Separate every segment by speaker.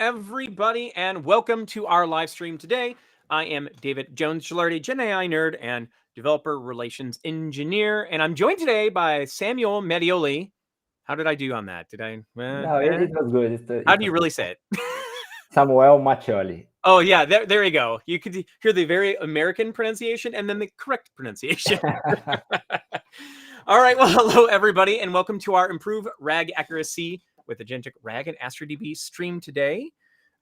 Speaker 1: everybody, and welcome to our live stream today. I am David Jones-Gilardi, Gen AI nerd and developer relations engineer, and I'm joined today by Samuel Medioli. How did I do on that? Did I?
Speaker 2: No, it was good.
Speaker 1: How do you really say it?
Speaker 2: Samuel Maccioli.
Speaker 1: Oh yeah, there you go. You could hear the very American pronunciation and then the correct pronunciation. All right, well, hello everybody, and welcome to our Improve RAG Accuracy with Agentic RAG and Astra DB stream today.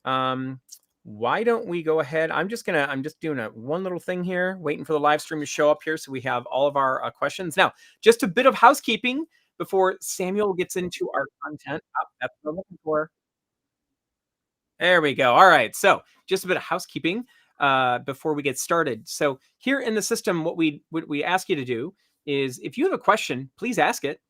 Speaker 1: Why don't we go ahead? I'm just doing one little thing here, waiting for the live stream to show up here so we have all of our questions. Now, just a bit of housekeeping before Samuel gets into our content. Oh, that's what I'm looking for. There we go. All right, so just a bit of housekeeping before we get started. So here in the system, what we ask you to do is, if you have a question, please ask it.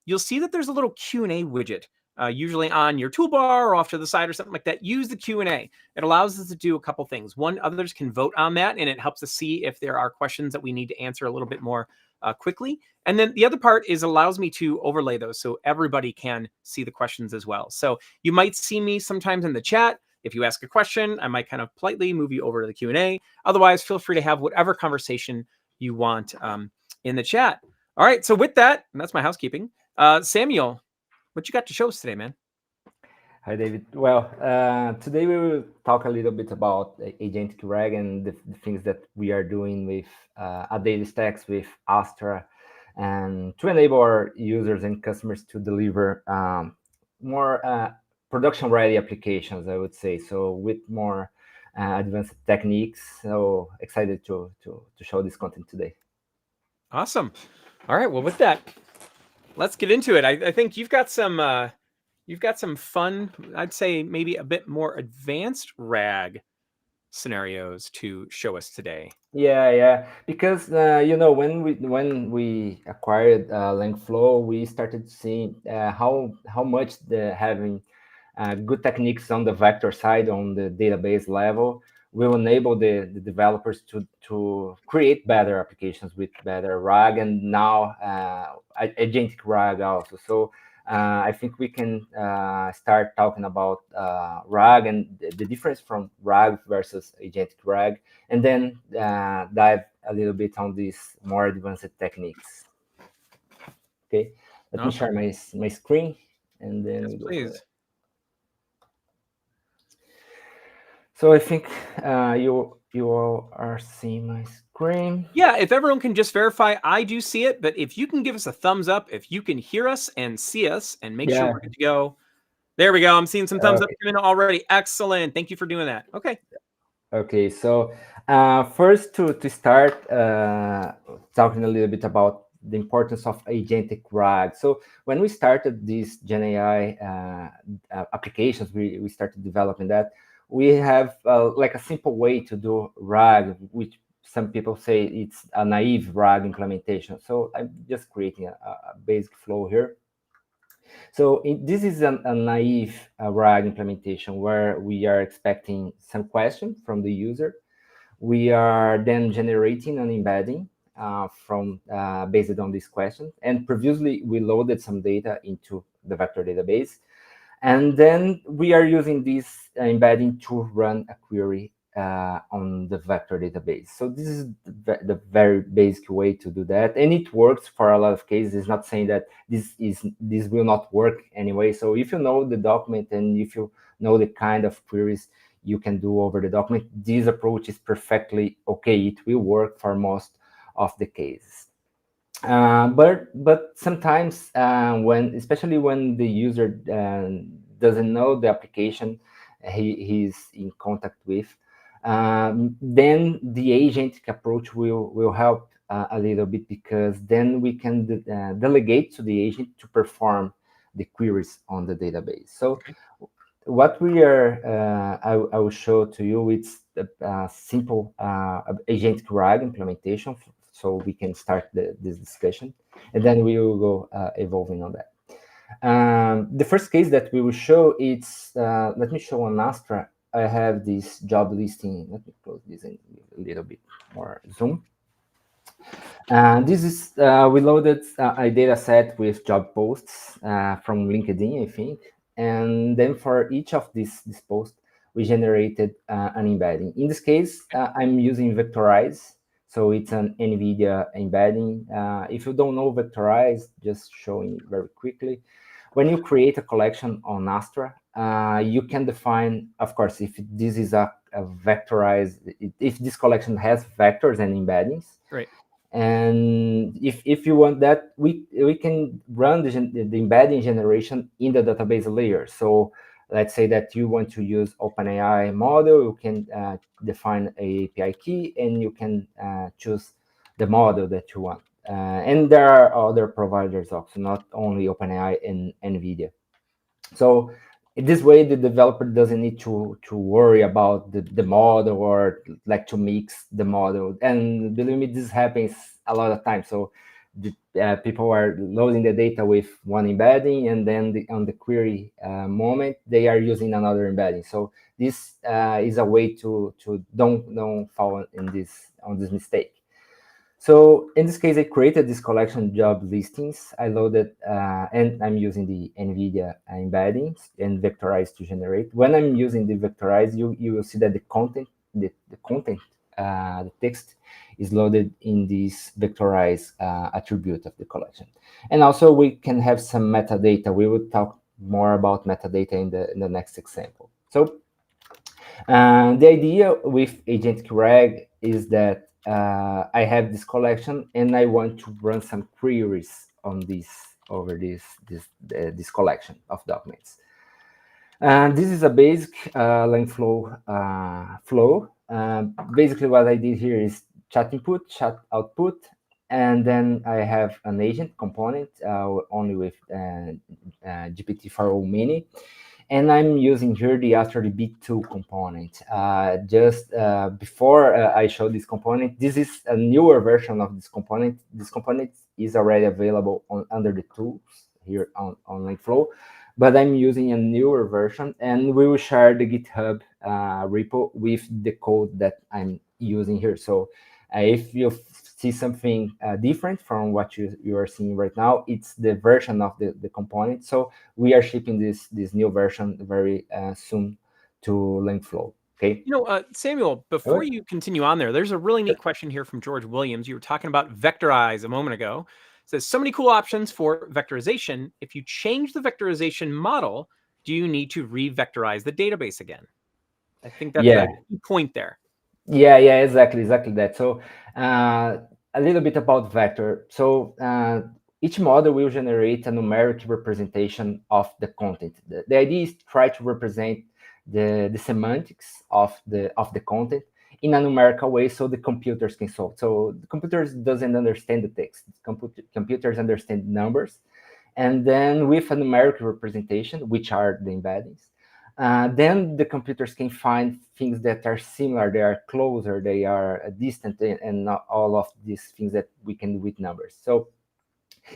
Speaker 1: You'll see that there's a little Q&A widget, usually on your toolbar or off to the side or something like that. Use the Q&A. It allows us to do a couple things. One, others can vote on that, and it helps us see if there are questions that we need to answer a little bit more quickly. And then the other part is allows me to overlay those so everybody can see the questions as well. So you might see me sometimes in the chat. If you ask a question, I might kind of politely move you over to the Q&A. Otherwise, feel free to have whatever conversation you want in the chat. All right, so with that, and that's my housekeeping. Samuel, what you got to show us today, man?
Speaker 2: Hi, David. Well, today we will talk a little bit about Agentic RAG and the things that we are doing with a daily stacks with Astra, and to enable our users and customers to deliver more production-ready applications, I would say. So with more advanced techniques. So excited to show this content today.
Speaker 1: Awesome. All right. Well, with that, let's get into it. I think you've got some fun, I'd say maybe a bit more advanced RAG scenarios to show us today.
Speaker 2: Yeah. Because when we acquired Langflow, we started seeing how much having good techniques on the vector side, on the database level, will enable the developers to create better applications with better RAG, and now agentic RAG also. So I think we can start talking about RAG and the difference from RAG versus agentic RAG, and then dive a little bit on these more advanced techniques. Okay, let me share my screen, and then we go
Speaker 1: please.
Speaker 2: So I think you all are seeing my screen.
Speaker 1: Yeah, if everyone can just verify, I do see it, but if you can give us a thumbs up, if you can hear us and see us, and make sure we're good to go. There we go. I'm seeing some thumbs up already. Excellent. Thank you for doing that. Okay.
Speaker 2: Okay, so first to start talking a little bit about the importance of agentic RAG. So when we started these Gen AI applications, we started developing that. We have like a simple way to do RAG, which some people say it's a naive RAG implementation. So I'm just creating a basic flow here. So this is a naive RAG implementation where we are expecting some question from the user. We are then generating an embedding from based on this question. And previously, we loaded some data into the vector database. And then we are using this embedding to run a query on the vector database. So this is the very basic way to do that, and it works for a lot of cases. It's not saying that this will not work anyway. So if you know the document and if you know the kind of queries you can do over the document, this approach is perfectly okay. It will work for most of the cases. But sometimes especially when the user doesn't know the application he's in contact with, then the agentic approach will help a little bit, because then we can delegate to the agent to perform the queries on the database. So what we are, I will show to you, it's a simple agentic RAG implementation. So we can start this discussion, and then we will go evolving on that. The first case that we will show, it's, let me show on Astra. I have this job listing. Let me close this in a little bit more zoom. This is, we loaded a data set with job posts from LinkedIn, I think. and then for each of these posts, we generated an embedding. In this case, I'm using Vectorize, so it's an NVIDIA embedding. If you don't know Vectorize, just showing very quickly, when you create a collection on Astra, you can define, of course, if this is a vectorized, if this collection has vectors and embeddings,
Speaker 1: right?
Speaker 2: And if you want that, we can run the embedding generation in the database layer. So let's say that you want to use OpenAI model, you can define a API key, and you can choose the model that you want. And there are other providers also, not only OpenAI and NVIDIA. So in this way, the developer doesn't need to worry about the model or like to mix the model. And believe me, this happens a lot of times. So people are loading the data with one embedding, and then on the query moment, they are using another embedding. So this is a way to don't fall on this mistake. So in this case, I created this collection job listings. I loaded, and I'm using the NVIDIA embeddings and Vectorize to generate. When I'm using the Vectorize, you will see that the content, the text is loaded in this Vectorize attribute of the collection. And also we can have some metadata. We will talk more about metadata in the next example. So the idea with Agentic RAG is that I have this collection and I want to run some queries on this collection of documents. And this is a basic Langflow flow. Basically, what I did here is chat input, chat output, and then I have an agent component only with GPT-4o Mini. And I'm using here the Astra DB2 component. Just before I show this component, this is a newer version of this component. This component is already available under the tools here on Langflow, but I'm using a newer version, and we will share the GitHub repo with the code that I'm using here. So if you see something different from what you are seeing right now, it's the version of the component. So we are shipping this new version very soon to Langflow. Okay.
Speaker 1: Samuel, before you continue on there's a really neat question here from George Williams. You were talking about Vectorize a moment ago. It says, so many cool options for vectorization. If you change the vectorization model, do you need to re-vectorize the database again? I think that's a key point there.
Speaker 2: Yeah, exactly that. So a little bit about vector. So each model will generate a numeric representation of the content. The idea is to try to represent the semantics of the content in a numerical way, so the computers can solve. So the computers doesn't understand the text. Computers understand numbers, and then with a numeric representation, which are the embeddings, then the computers can find things that are similar, they are closer, they are distant, and not all of these things that we can do with numbers. So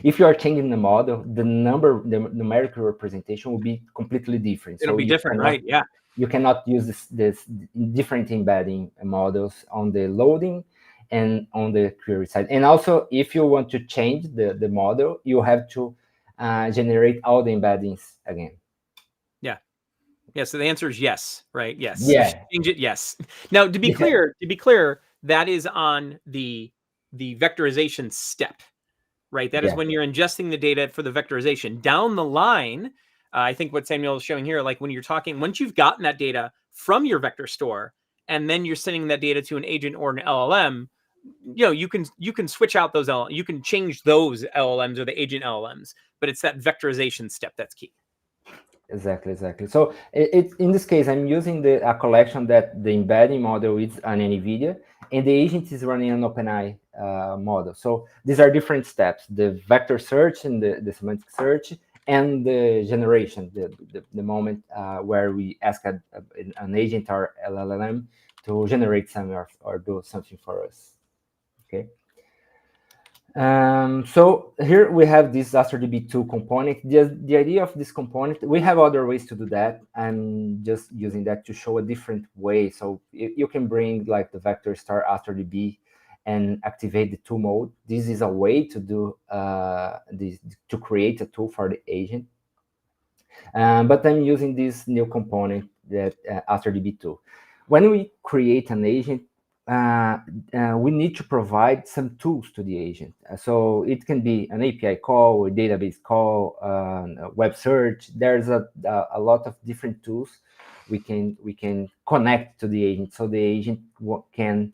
Speaker 2: if you are changing the model, the numerical representation will be completely different.
Speaker 1: It'll be different, right? Yeah.
Speaker 2: You cannot use this different embedding models on the loading and on the query side. And also, if you want to change the model, you have to generate all the embeddings again.
Speaker 1: Yeah, so the answer is yes, right? Yes.
Speaker 2: Yeah.
Speaker 1: Change it, yes. Now, to be clear, that is on the vectorization step, right? That is when you're ingesting the data for the vectorization. Down the line, I think what Samuel is showing here, like when you're talking, once you've gotten that data from your vector store, and then you're sending that data to an agent or an LLM, you can switch out those you can change those LLMs or the agent LLMs, but it's that vectorization step that's key.
Speaker 2: Exactly. So in this case, I'm using a collection that the embedding model is an NVIDIA, and the agent is running an OpenAI model. So these are different steps: the vector search and the semantic search, and the generation, the moment where we ask an agent or LLM to generate something or do something for us. Okay. So here we have this Astra DB2 component. The idea of this component, we have other ways to do that. I'm just using that to show a different way. So you can bring like the vector star Astra DB and activate the tool mode. This is a way to do this, to create a tool for the agent. But I'm using this new component that Astra DB2. When we create an agent, we need to provide some tools to the agent. So it can be an API call, a database call, a web search. There's a lot of different tools we can connect to the agent, so the agent can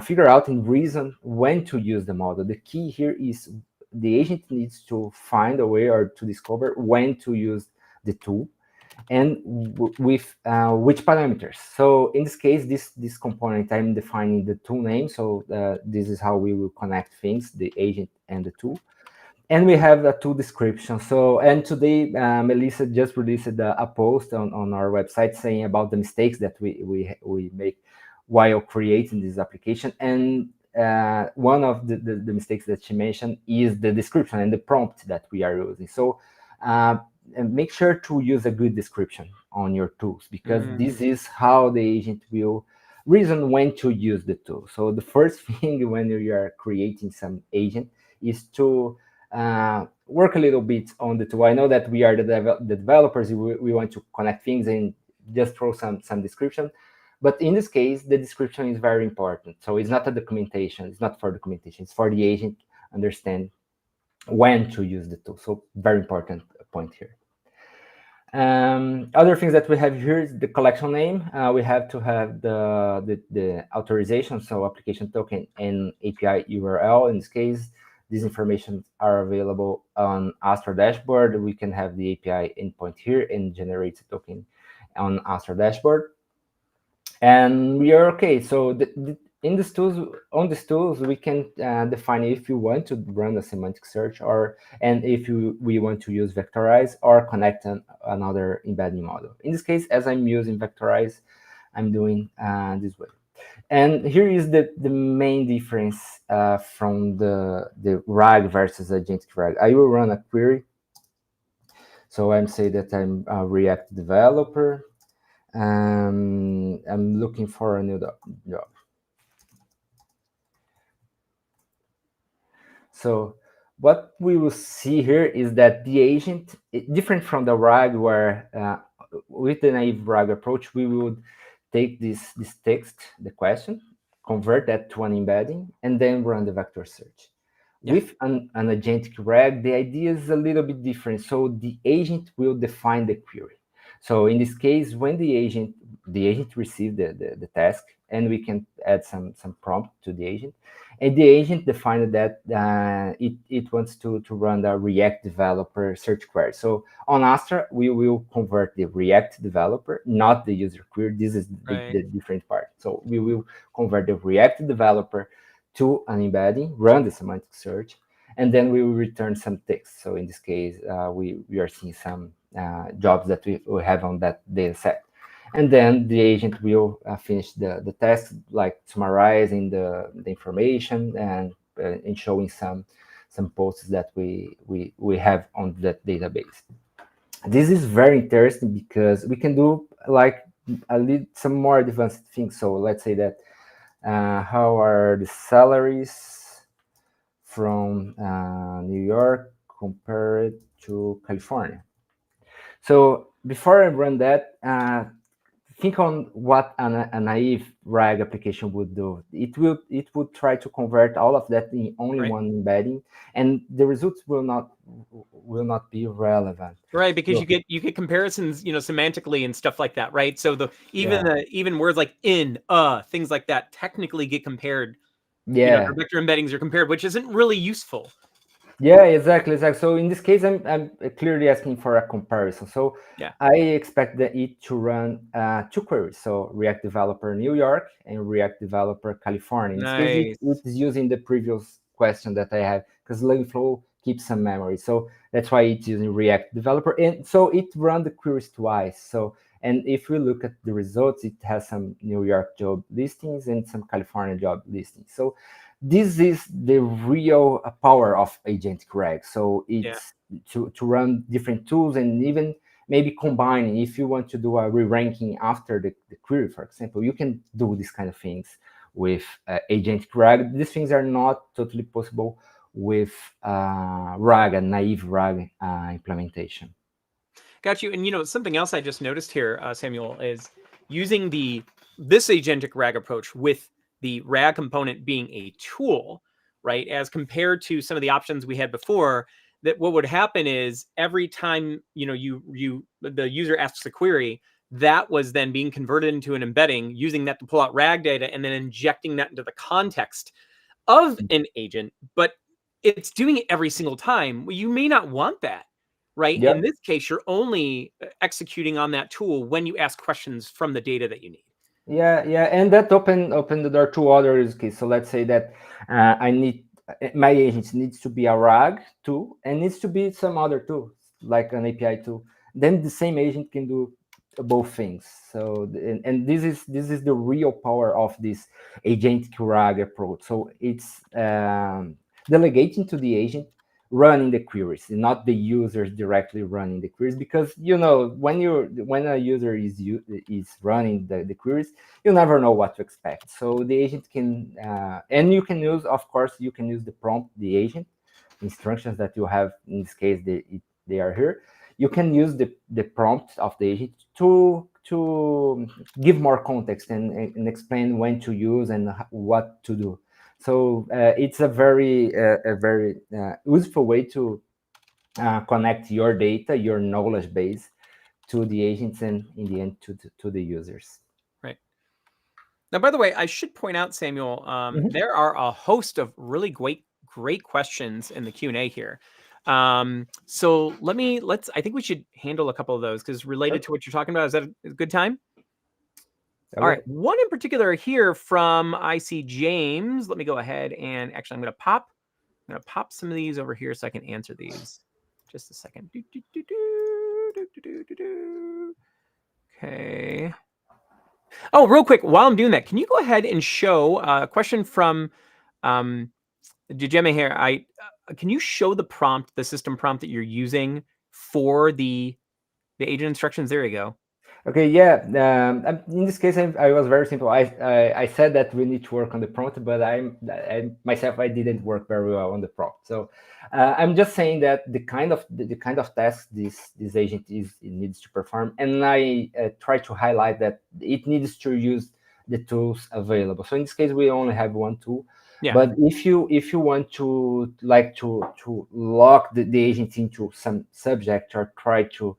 Speaker 2: figure out and reason when to use the model. The key here is the agent needs to find a way or to discover when to use the tool and with which parameters. So in this case, this component, I'm defining the tool name. So this is how we will connect things, the agent and the tool. And we have a tool description. So, and today, Melissa just released a post on our website saying about the mistakes that we make while creating this application. And one of the mistakes that she mentioned is the description and the prompt that we are using. So and make sure to use a good description on your tools, because this is how the agent will reason when to use the tool. So the first thing when you are creating some agent is to work a little bit on the tool. I know that we are the developers, we want to connect things and just throw some description. But in this case, the description is very important. So it's not a documentation. It's not for documentation. It's for the agent understand when to use the tool. So very important point here. Other things that we have here is the collection name. We have to have the authorization, so application token and API URL. In this case, these information are available on Astra dashboard. We can have the API endpoint here and generate a token on Astra dashboard. And we are okay. So in these tools, on these tools, we can define if you want to run a semantic search, and if we want to use vectorize or connect another embedding model. In this case, as I'm using vectorize, I'm doing this way. And here is the main difference from the RAG versus Agentic RAG. I will run a query. So I'm saying that I'm a React developer. I'm looking for a new job. So what we will see here is that the agent, different from the RAG, where with the naive RAG approach, we would take this text, the question, convert that to an embedding, and then run the vector search. Yeah. With an agentic RAG, the idea is a little bit different. So the agent will define the query. So in this case, when the agent receives the task, and we can add some prompt to the agent, and the agent defined that it wants to run the React developer search query. So on Astra, we will convert the React developer, not the user query. This is the different part. So we will convert the React developer to an embedding, run the semantic search, and then we will return some text. So in this case, we are seeing some jobs that we have on that data set. And then the agent will finish the task, like summarizing the information and showing some posts that we have on that database. This is very interesting because we can do like some more advanced things. So let's say that how are the salaries from New York compared to California? So before I run that, think on what a naive RAG application would do. It would try to convert all of that in only one embedding, and the results will not be relevant.
Speaker 1: Right, because you get comparisons, semantically and stuff like that, right? So even words like in, things like that technically get compared.
Speaker 2: Yeah,
Speaker 1: vector embeddings are compared, which isn't really useful.
Speaker 2: Yeah, exactly. So in this case, I'm clearly asking for a comparison. So yeah. I expect it to run 2 queries. So React Developer New York and React Developer California. In this case, it is using the previous question that I have, because Langflow keeps some memory. So that's why it's using React Developer. And so it run the queries twice. So, and if we look at the results, it has some New York job listings and some California job listings. So this is the real power of Agentic RAG. So it's to run different tools and even maybe combining. If you want to do a re-ranking after the query, for example, you can do these kind of things with Agentic RAG. These things are not totally possible with RAG, a naive RAG implementation.
Speaker 1: Got you. And something else I just noticed here, Samuel, is using this agentic RAG approach with the RAG component being a tool, right? As compared to some of the options we had before, that what would happen is every time the user asks a query, that was then being converted into an embedding, using that to pull out RAG data and then injecting that into the context of an agent, but it's doing it every single time. Well, you may not want that, right?
Speaker 2: Yeah.
Speaker 1: In this case, you're only executing on that tool when you ask questions from the data that you need.
Speaker 2: Yeah, yeah, and that open the door to other use cases. So let's say that I need my agent needs to be a RAG tool and needs to be some other tool like an API tool. Then the same agent can do both things. So and this is the real power of this agentic RAG approach. So it's delegating to the agent running the queries, not the users directly running the queries, because when a user is running the queries, you never know what to expect. So the agent can and you can use, of course, you can use the prompt, the agent instructions that you have. In this case, they are here. You can use the prompt of the agent to give more context and explain when to use and what to do. So it's a very useful way to connect your data, your knowledge base, to the agents, and in the end to the users.
Speaker 1: Right. Now, by the way, I should point out, Samuel, there are a host of really great questions in the Q&A here. So I think we should handle a couple of those because related to what you're talking about. Is that a good time?
Speaker 2: Okay.
Speaker 1: All right. One in particular here from IC James. Let me go ahead and actually I'm going to pop some of these over here so I can answer these. Just a second. Okay. Oh, real quick, while I'm doing that, can you go ahead and show a question from Dijeme here? Can you show the system prompt that you're using for the agent instructions? There you go.
Speaker 2: Okay, yeah. In this case, I was very simple. I said that we need to work on the prompt, but I didn't work very well on the prompt. So I'm just saying that the kind of tasks this agent it needs to perform, and I try to highlight that it needs to use the tools available. So in this case, we only have one tool.
Speaker 1: Yeah.
Speaker 2: But if you want to lock the agent into some subject or try to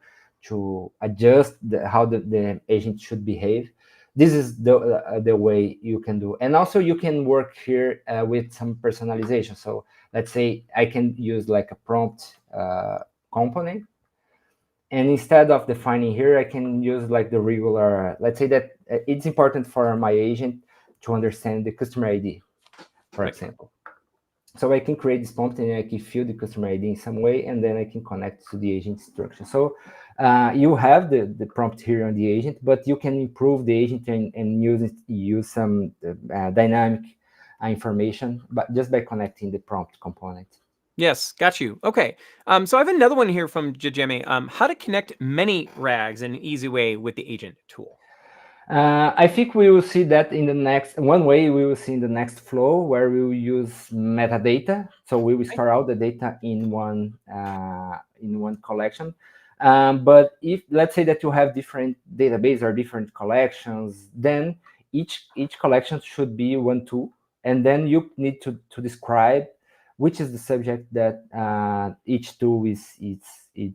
Speaker 2: adjust how the agent should behave, this is the way you can do. And also you can work here with some personalization. So let's say I can use like a prompt component, and instead of defining here, I can use like the regular. Let's say that it's important for my agent to understand the customer ID, for example. So I can create this prompt and I can fill the customer ID in some way, and then I can connect to the agent instruction. So you have the prompt here on the agent, but you can improve the agent and use some dynamic information, but just by connecting the prompt component.
Speaker 1: Yes, got you. Okay. So I have another one here from Jajeme. How to connect many RAGs in an easy way with the agent tool.
Speaker 2: I think we will see that in the next we will see in the next flow, where we will use metadata. So we will store all the data in one collection. But if let's say that you have different database or different collections, then each collection should be one tool, and then you need to describe which is the subject that each tool is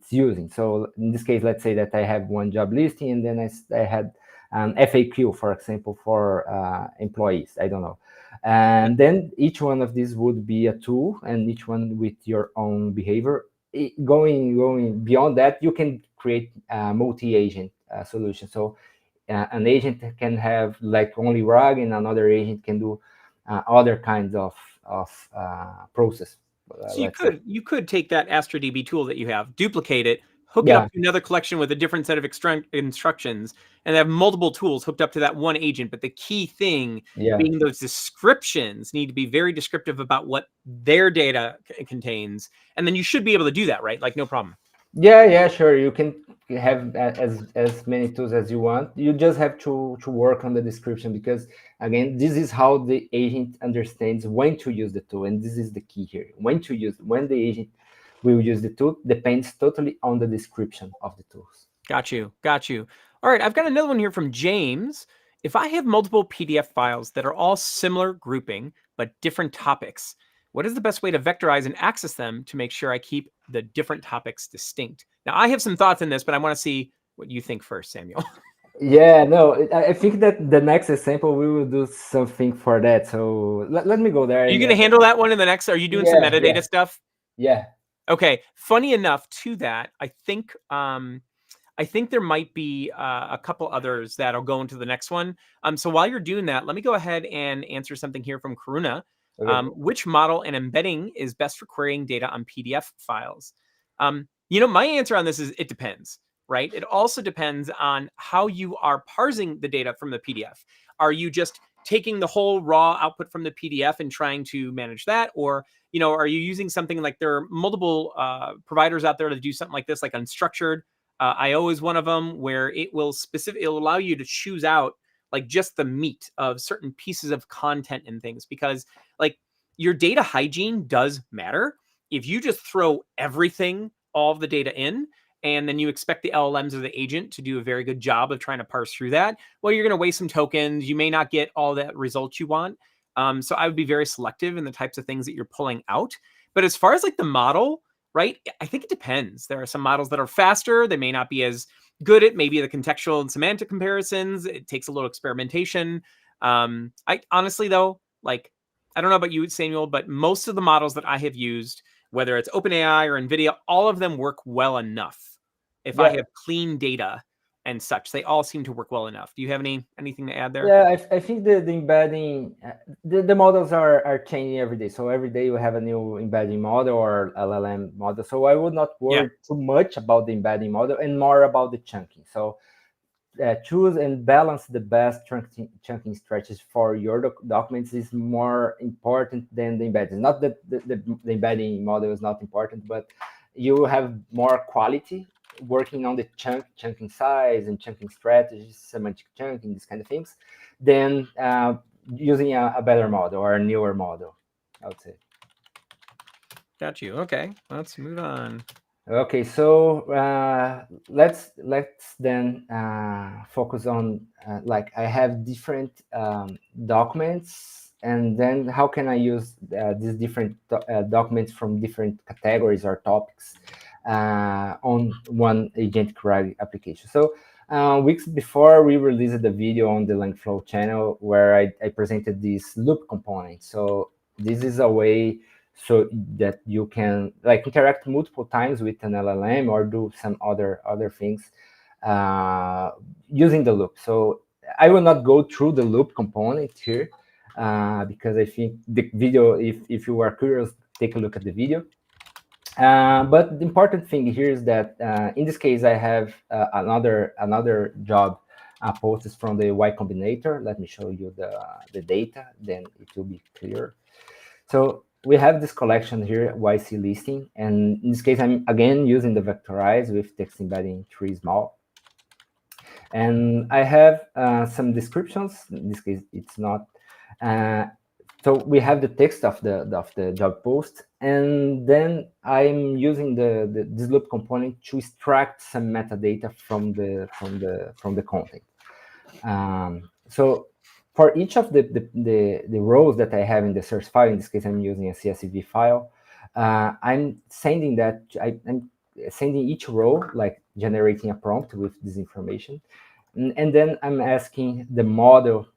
Speaker 2: using. So in this case, let's say that I have one job listing, and then I had an FAQ, for example, for employees. I don't know. And then each one of these would be a tool, and each one with your own behavior. Going beyond that, you can create a multi-agent solution. So an agent can have like only RAG, and another agent can do other kinds of process.
Speaker 1: So you could take that Astra DB tool that you have, duplicate it, hook it up to another collection with a different set of instructions, and have multiple tools hooked up to that one agent. But the key thing being those descriptions need to be very descriptive about what their data contains. And then you should be able to do that, right? Like, no problem.
Speaker 2: Yeah, sure. You can have as many tools as you want. You just have to work on the description, because again, this is how the agent understands when to use the tool, and this is the key here. When the agent we will use the tool. Depends totally on the description of the tools.
Speaker 1: Got you. All right, I've got another one here from James. If I have multiple PDF files that are all similar grouping, but different topics, what is the best way to vectorize and access them to make sure I keep the different topics distinct? Now, I have some thoughts in this, but I want to see what you think first, Samuel.
Speaker 2: Yeah, no, I think that the next example we will do something for that. So let me go there.
Speaker 1: Are you going to handle that one in the next? Are you doing some metadata stuff?
Speaker 2: Yeah.
Speaker 1: Okay. Funny enough to that, I think there might be a couple others that'll go into the next one. So while you're doing that, let me go ahead and answer something here from Karuna.
Speaker 2: Okay.
Speaker 1: Which model and embedding is best for querying data on PDF files? My answer on this is it depends, right? It also depends on how you are parsing the data from the PDF. Are you just taking the whole raw output from the PDF and trying to manage that? Or, are you using something like there are multiple providers out there to do something like this, like unstructured? IO is one of them, where it'll allow you to choose out like just the meat of certain pieces of content and things, because like your data hygiene does matter. If you just throw everything, all of the data in, and then you expect the LLMs or the agent to do a very good job of trying to parse through that, well, you're going to waste some tokens. You may not get all that results you want. So I would be very selective in the types of things that you're pulling out. But as far as like the model, right, I think it depends. There are some models that are faster. They may not be as good at maybe the contextual and semantic comparisons. It takes a little experimentation. I honestly, though, like, I don't know about you, Samuel, but most of the models that I have used, whether it's OpenAI or NVIDIA, all of them work well enough. If I have clean data and such, they all seem to work well enough. Do you have anything to add there?
Speaker 2: Yeah, I think the embedding, the models are changing every day. So every day you have a new embedding model or LLM model. So I would not worry too much about the embedding model and more about the chunking. So choose and balance the best chunking strategies for your documents is more important than the embedding. Not that the embedding model is not important, but you have more quality working on the chunking size and chunking strategies, semantic chunking, these kind of things, than using a better model or a newer model, I would say.
Speaker 1: Got you. Okay, let's move on.
Speaker 2: Okay, so let's then focus on like I have different documents, and then how can I use these different documents from different categories or topics on one Agentic RAG application. So weeks before, we released the video on the Langflow channel where I presented this loop component. So this is a way so that you can like interact multiple times with an LLM or do some other things using the loop. So I will not go through the loop component here because I think the video, if you are curious, take a look at the video. But the important thing here is that in this case, I have another job posted from the Y Combinator. Let me show you the data, then it will be clear. So we have this collection here, YC listing, and in this case, I'm again using the vectorize with text embedding 3 small. And I have some descriptions. In this case, it's not. So we have the text of the job post, and then I'm using this loop component to extract some metadata from the content. So for each of the rows that I have in the source file, in this case, I'm using a CSV file. I'm sending I'm sending each row, like generating a prompt with this information. And then I'm asking the model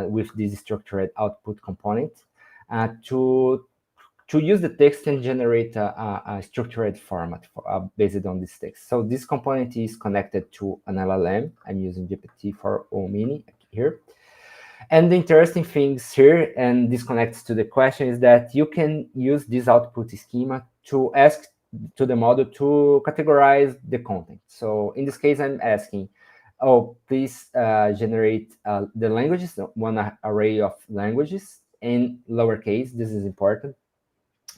Speaker 2: with this structured output component to use the text and generate a structured format based on this text. So this component is connected to an LLM. I'm using GPT-4o Mini here. And the interesting things here, and this connects to the question, is that you can use this output schema to ask to the model to categorize the content. So in this case, I'm asking, oh, please generate the languages, one array of languages in lowercase. This is important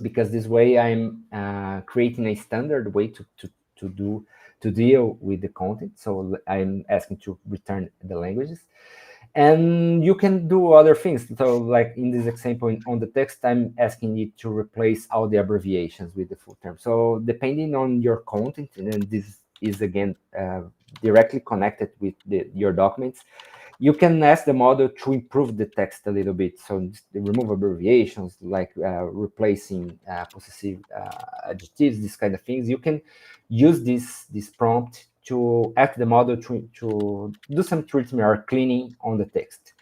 Speaker 2: because this way I'm creating a standard way to do to deal with the content. So I'm asking to return the languages. And you can do other things. So like in this example, on the text, I'm asking it to replace all the abbreviations with the full term. So depending on your content, and then this is again directly connected with your documents, you can ask the model to improve the text a little bit. So remove abbreviations, like replacing possessive adjectives, these kind of things. You can use this prompt to ask the model to do some treatment or cleaning on the text.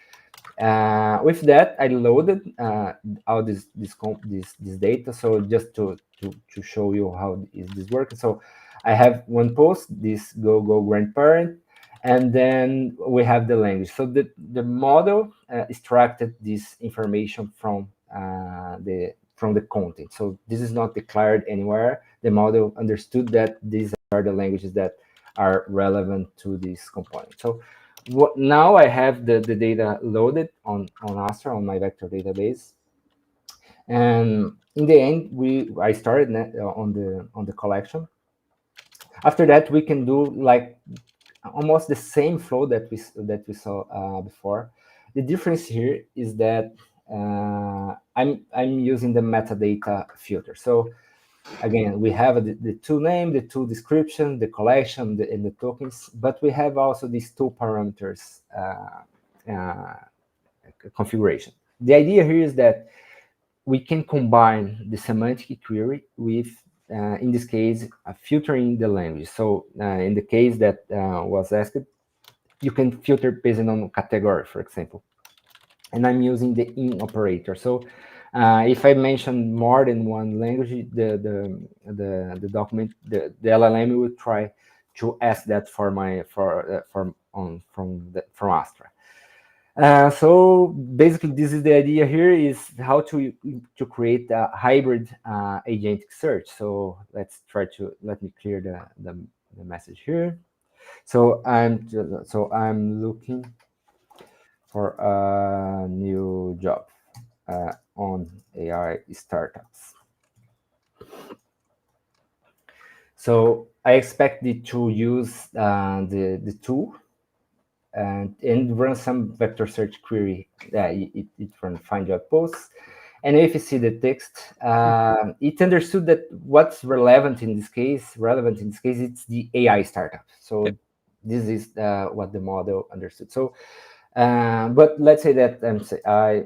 Speaker 2: With that, I loaded all this data. So just to show you how is this working. So I have one post, this go grandparent, and then we have the language. So the model extracted this information from the content. So this is not declared anywhere. The model understood that these are the languages that are relevant to this component. So now I have the data loaded on Astra, on my vector database. And in the end, I started on the collection. After that, we can do like almost the same flow that we saw before. The difference here is that I'm using the metadata filter. So again, we have the tool name, the tool description, the collection, and the tokens, but we have also these two parameters configuration. The idea here is that we can combine the semantic query with, in this case, filtering the language. So in the case that was asked, you can filter based on category, for example. And I'm using the in operator. So if I mention more than one language, the document, the LLM will try to ask that from Astra. So basically, this is the idea here, is how to create a hybrid agentic search. So let me clear the message here. So I'm looking for a new job on AI startups. So I expect it to use the tool and run some vector search query. It run find job posts. And if you see the text, it understood that what's relevant in this case, it's the AI startup. So this is what the model understood. So, but let's say that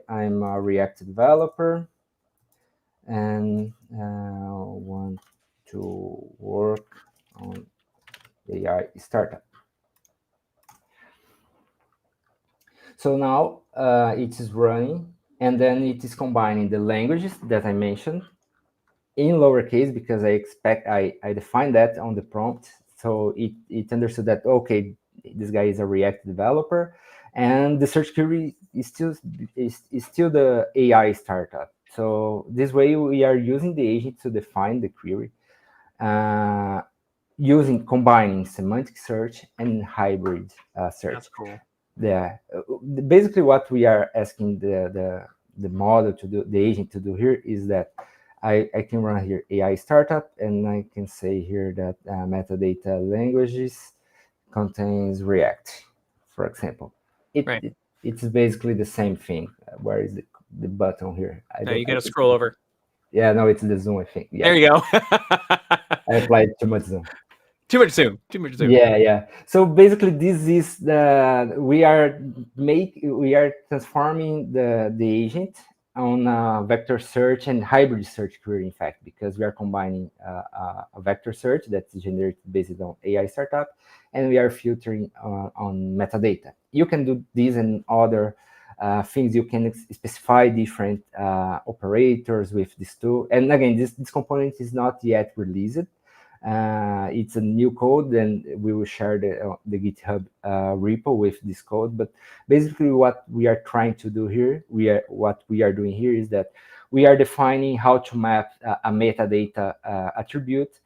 Speaker 2: I'm a React developer and want to work on AI startup. So now it is running, and then it is combining the languages that I mentioned in lowercase, because I defined that on the prompt. So it understood that, okay, this guy is a React developer, and the search query is still the AI startup. So this way we are using the agent to define the query, combining semantic search and hybrid search.
Speaker 1: That's cool.
Speaker 2: Yeah, basically what we are asking the model to do, the agent to do here, is that I can run here AI startup, and I can say here that metadata languages contains React, for example. It's basically the same thing. Where is the button here?
Speaker 1: No, you got to scroll over.
Speaker 2: Yeah, no, it's the zoom, I think. Yeah.
Speaker 1: There you go.
Speaker 2: I applied too much zoom.
Speaker 1: Too much zoom.
Speaker 2: Yeah. So basically, this is we are transforming the agent on a vector search and hybrid search query, in fact, because we are combining a vector search that's generated based on AI startup, and we are filtering on metadata. You can do these and other things. You can specify different operators with this tool. And again, this component is not yet released. It's a new code, and we will share the GitHub repo with this code. But basically, what we are trying to do here, what we are doing here is that we are defining how to map a metadata attribute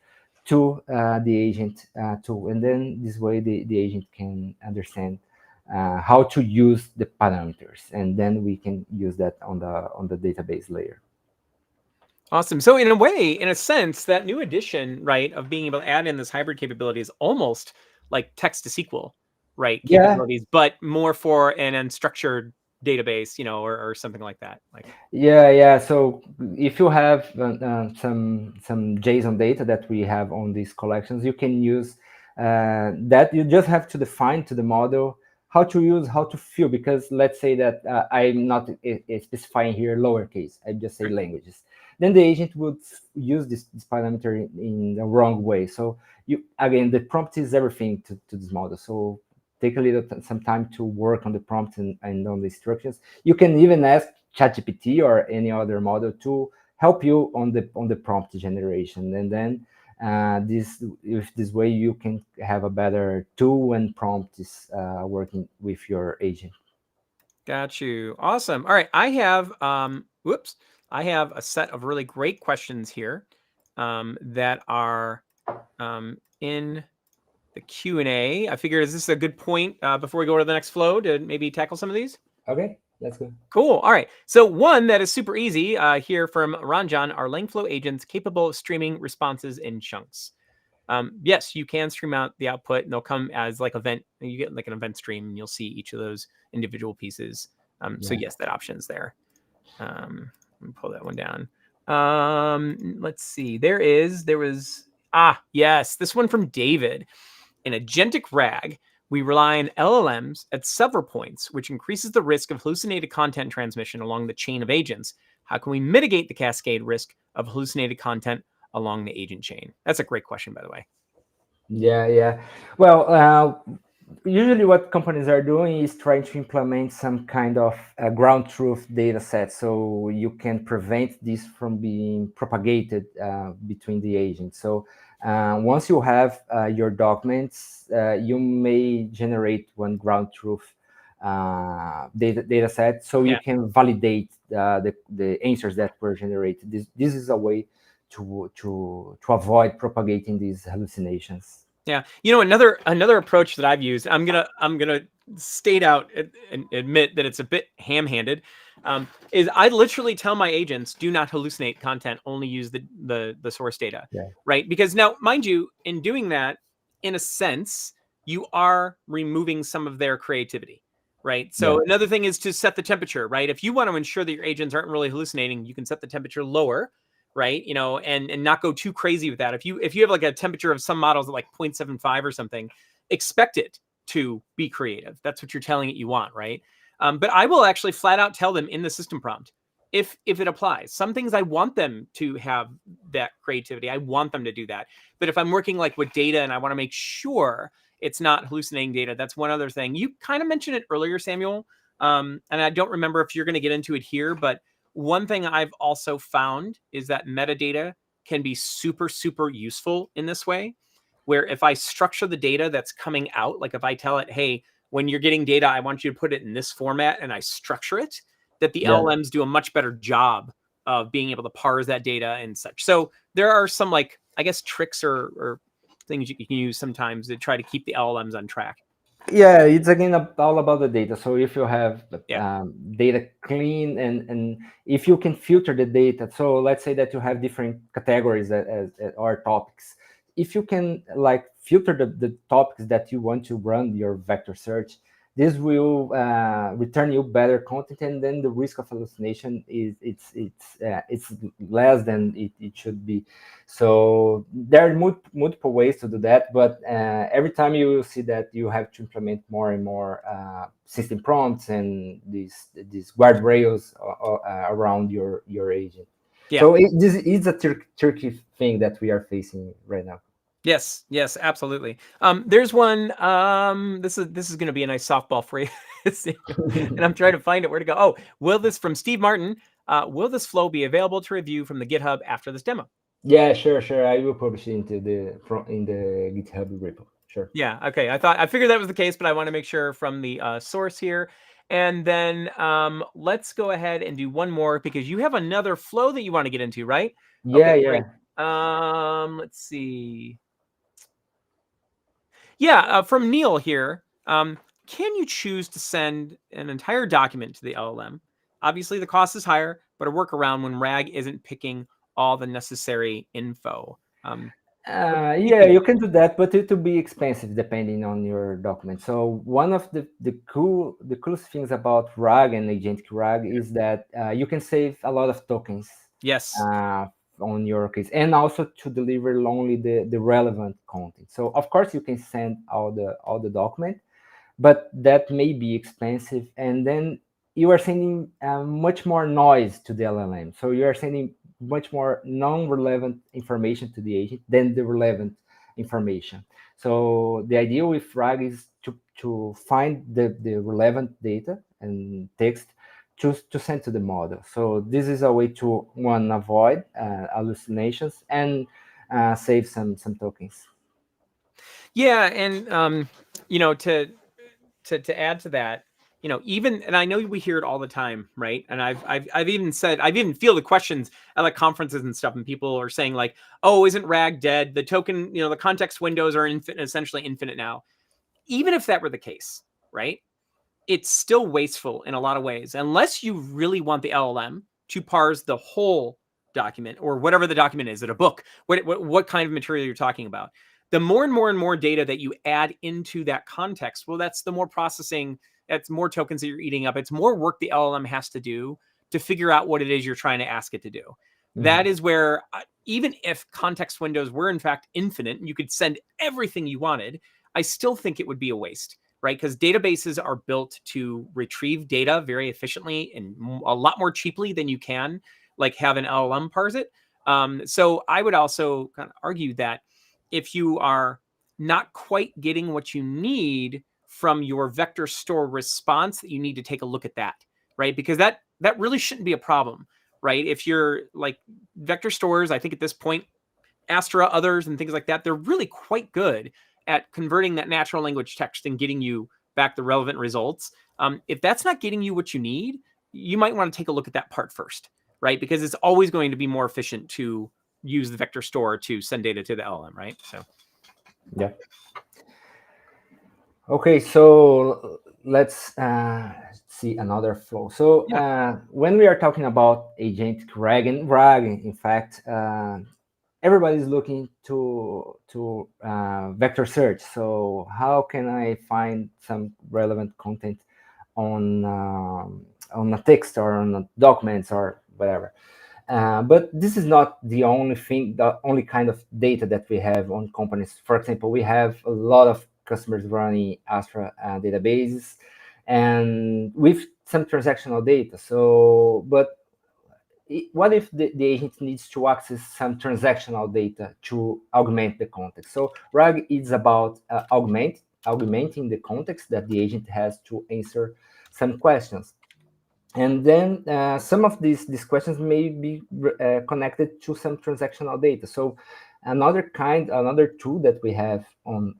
Speaker 2: to the agent tool, and then this way the agent can understand how to use the parameters, and then we can use that on the database layer.
Speaker 1: Awesome. So in a way, in a sense, that new addition, right, of being able to add in this hybrid capability is almost like text to SQL, right,
Speaker 2: Yeah,
Speaker 1: capabilities, but more for an unstructured database, or something like that. Like,
Speaker 2: yeah. So if you have some JSON data that we have on these collections, you can use that. You just have to define to the model how to use, how to fill. Because let's say that I'm not specifying here lowercase. I just say
Speaker 1: right.
Speaker 2: languages. Then the agent would use this parameter in the wrong way. So you again, the prompt is everything to this model. So take a little some time to work on the prompt and on the instructions. You can even ask ChatGPT or any other model to help you on the prompt generation, and then this way you can have a better tool when prompt is working with your agent.
Speaker 1: Got you. Awesome. All right. I have a set of really great questions here that are in the Q&A. I figured, is this a good point before we go to the next flow to maybe tackle some of these?
Speaker 2: Okay, that's good.
Speaker 1: Cool. All right. So one that is super easy here from Ranjan: are Langflow agents capable of streaming responses in chunks? Yes, you can stream out the output, and they'll come as like event. You get like an event stream, and you'll see each of those individual pieces. So
Speaker 2: Yeah.
Speaker 1: yes, that option's there. Let me pull that one down. Let's see. There was yes, this one from David. In Agentic RAG, we rely on LLMs at several points, which increases the risk of hallucinated content transmission along the chain of agents. How can we mitigate the cascade risk of hallucinated content along the agent chain? That's a great question, by the way.
Speaker 2: Yeah. Well, usually what companies are doing is trying to implement some kind of ground truth data set, so you can prevent this from being propagated between the agents. So once you have your documents, you may generate one ground truth data set, so you
Speaker 1: Yeah.
Speaker 2: can validate the answers that were generated. This is a way to avoid propagating these hallucinations.
Speaker 1: Yeah. Another approach that I've used, I'm gonna state out and admit that it's a bit ham-handed, is I literally tell my agents, do not hallucinate content, only use the source data.
Speaker 2: Yeah.
Speaker 1: Right. Because now, mind you, in doing that, in a sense, you are removing some of their creativity. Right.
Speaker 2: Yeah.
Speaker 1: So another thing is to set the temperature, right? If you want to ensure that your agents aren't really hallucinating, you can set the temperature lower, right? And not go too crazy with that. If you have like a temperature of some models at like 0.75 or something, expect it to be creative. That's what you're telling it you want, right? But I will actually flat out tell them in the system prompt if it applies. Some things I want them to have that creativity. I want them to do that. But if I'm working like with data and I want to make sure it's not hallucinating data, that's one other thing. You kind of mentioned it earlier, Samuel. And I don't remember if you're going to get into it here, but one thing I've also found is that metadata can be super, super useful in this way, where if I structure the data that's coming out, like if I tell it, hey, when you're getting data, I want you to put it in this format, and I structure it, that the
Speaker 2: Yeah.
Speaker 1: LLMs do a much better job of being able to parse that data and such. So there are some, like, I guess, tricks or things you can use sometimes to try to keep the LLMs on track.
Speaker 2: Yeah, it's again all about the data. So if you have
Speaker 1: Yeah.
Speaker 2: data clean, and if you can filter the data, so let's say that you have different categories or topics. If you can like filter the topics that you want to run your vector search, this will return you better content, and then the risk of hallucination is it's less than it should be. So there are multiple ways to do that, but every time you will see that you have to implement more and more system prompts and these guardrails around your agent.
Speaker 1: Yeah.
Speaker 2: So this is a tricky thing that we are facing right now.
Speaker 1: Yes, absolutely. There's one. This is going to be a nice softball for you, and I'm trying to find it where to go. Oh, will this from Steve Martin? Will this flow be available to review from the GitHub after this demo?
Speaker 2: Yeah, sure. I will publish it into in the GitHub repo. Sure.
Speaker 1: Yeah. Okay. I figured that was the case, but I want to make sure from the source here. And then let's go ahead and do one more, because you have another flow that you want to get into, right? Okay. Great.
Speaker 2: Yeah.
Speaker 1: Let's see. Yeah, from Neil here. Can you choose to send an entire document to the LLM? Obviously, the cost is higher, but a workaround when RAG isn't picking all the necessary info.
Speaker 2: Yeah, you can do that, but it will be expensive depending on your document. So one of the coolest things about RAG and Agentic RAG is that you can save a lot of tokens.
Speaker 1: Yes.
Speaker 2: On your case, and also to deliver only the relevant content. So of course you can send all the document, but that may be expensive, and then you are sending much more noise to the LLM. So you are sending much more non-relevant information to the agent than the relevant information. So the idea with RAG is to find the relevant data and text to send to the model. So this is a way to, one, avoid hallucinations and save some tokens.
Speaker 1: Yeah, and to add to that, even, and I know we hear it all the time, right? And I've even said, I've even feel the questions at like conferences and stuff, and people are saying like, oh, isn't RAG dead? The token, the context windows are essentially infinite now. Even if that were the case, right? It's still wasteful in a lot of ways, unless you really want the LLM to parse the whole document or whatever the document is, at a book, what kind of material you're talking about. The more and more and more data that you add into that context, well, that's the more processing, that's more tokens that you're eating up. It's more work the LLM has to do to figure out what it is you're trying to ask it to do. Mm-hmm. That is where, even if context windows were in fact infinite and you could send everything you wanted, I still think it would be a waste, right? Because databases are built to retrieve data very efficiently and a lot more cheaply than you can like have an LLM parse it. So I would also kind of argue that if you are not quite getting what you need from your vector store response, that you need to take a look at that, right? Because that really shouldn't be a problem, right? If you're like vector stores, I think at this point, Astra, others, and things like that, they're really quite good at converting that natural language text and getting you back the relevant results. If that's not getting you what you need, you might want to take a look at that part first, right? Because it's always going to be more efficient to use the vector store to send data to the LLM, right? So,
Speaker 2: yeah. Okay, so let's see another flow. So when we are talking about Agentic RAG, and RAG, in fact, everybody's looking to vector search. So how can I find some relevant content on a text or on documents or whatever? But this is not the only thing, the only kind of data that we have on companies. For example, we have a lot of customers running Astra databases and with some transactional data. So, but what if the agent needs to access some transactional data to augment the context? So RAG is about augmenting the context that the agent has to answer some questions. And then some of these questions may be connected to some transactional data. So another tool that we have on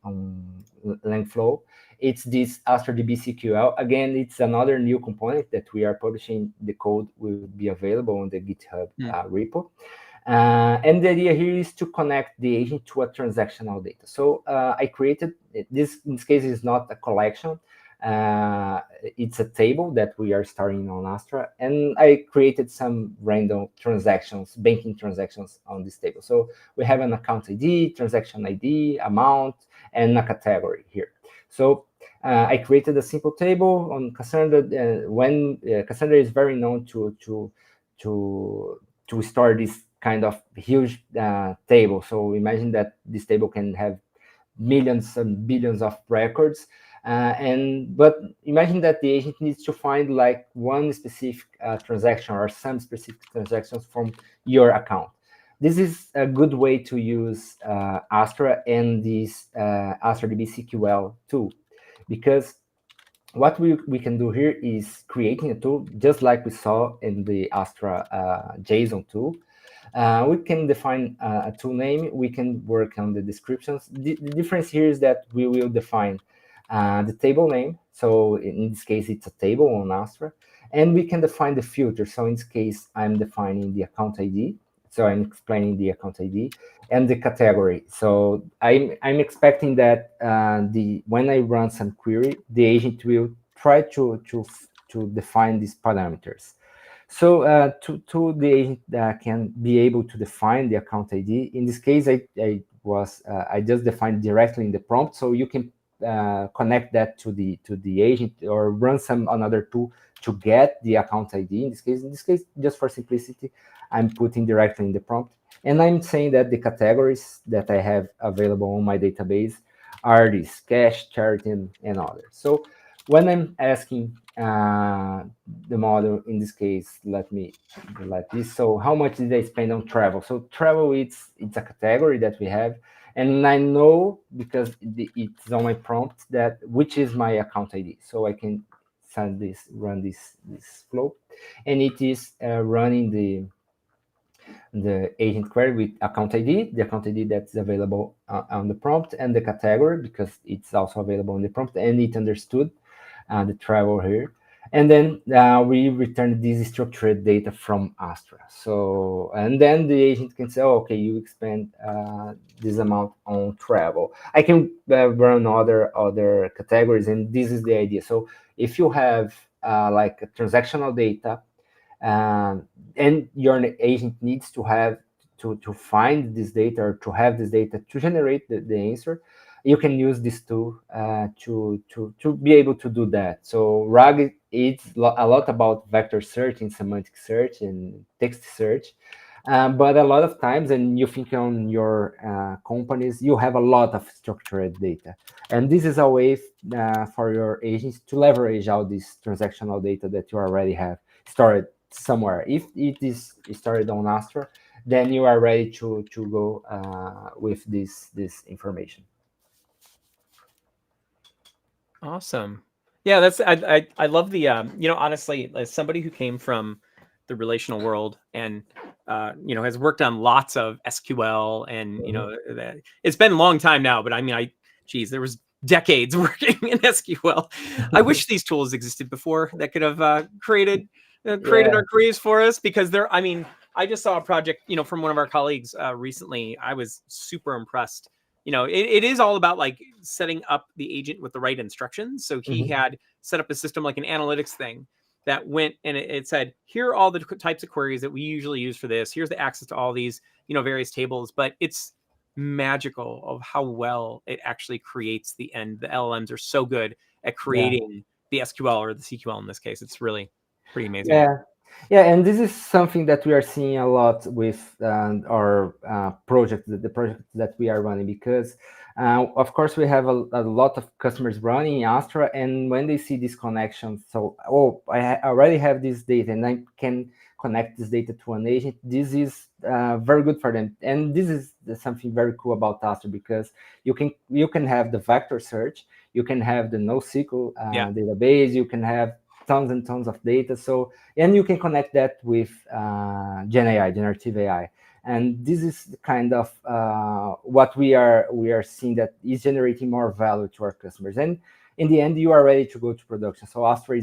Speaker 2: Langflow, it's this Astra DB CQL. Again, it's another new component that we are publishing. The code will be available on the GitHub repo. And the idea here is to connect the agent to a transactional data. So I created this. In this case, is not a collection. It's a table that we are starting on Astra, and I created some random transactions, banking transactions on this table. So we have an account ID, transaction ID, amount, and a category here. So I created a simple table on Cassandra. When Cassandra is very known to store this kind of huge table. So imagine that this table can have millions and billions of records. But imagine that the agent needs to find like one specific transaction or some specific transactions from your account. This is a good way to use Astra and this Astra DB CQL tool, because what we can do here is creating a tool just like we saw in the Astra JSON tool. We can define a tool name. We can work on the descriptions. The difference here is that we will define the table name. So in this case, it's a table on Astra. And we can define the filter. So in this case, I'm defining the account ID. So I'm explaining the account ID and the category. So I'm expecting that when I run some query, the agent will try to define these parameters. So to the agent that can be able to define the account ID. In this case, I just defined directly in the prompt, so you can connect that to the agent or run some another tool to get the account ID. In this case, just for simplicity, I'm putting directly in the prompt, and I'm saying that the categories that I have available on my database are these: cash, charity, and others. So when I'm asking the model, in this case, let me do like this. So how much did I spend on travel? So travel, it's a category that we have, and I know because it's on my prompt that which is my account ID. So I can run this flow, and it is running the agent query with account ID, the account ID that's available on the prompt, and the category because it's also available on the prompt, and it understood the travel here. And then we return this structured data from Astra. So, and then the agent can say, oh, okay, you spend this amount on travel. I can run other categories, and this is the idea. So if you have like a transactional data, and your agent needs to have to find this data or to have this data to generate the answer, you can use this tool to be able to do that. So RAG is a lot about vector search and semantic search and text search, but a lot of times, and you think on your companies, you have a lot of structured data, and this is a way for your agents to leverage all this transactional data that you already have stored somewhere. If it is stored on Astra, then you are ready to go with this information.
Speaker 1: Awesome. Yeah, that's I love the honestly, as somebody who came from the relational world and has worked on lots of SQL and that it's been a long time now, but I mean there was decades working in SQL. I wish these tools existed before that could have created our queries for us, because I just saw a project from one of our colleagues recently. I was super impressed. It is all about like setting up the agent with the right instructions. So he had set up a system like an analytics thing that went and it said, here are all the types of queries that we usually use for this. Here's the access to all these, various tables. But it's magical of how well it actually creates the end. The LLMs are so good at creating the SQL or the CQL in this case. It's really pretty amazing.
Speaker 2: Yeah, and this is something that we are seeing a lot with our project, the project that we are running, because of course we have a lot of customers running Astra, and when they see this connection, so I already have this data and I can connect this data to an agent. This is very good for them, and this is something very cool about Astra, because you can have the vector search, you can have the NoSQL database, you can have tons and tons of data. So, and you can connect that with Gen AI, generative AI. And this is the kind of what we are seeing that is generating more value to our customers. And in the end, you are ready to go to production. So Astra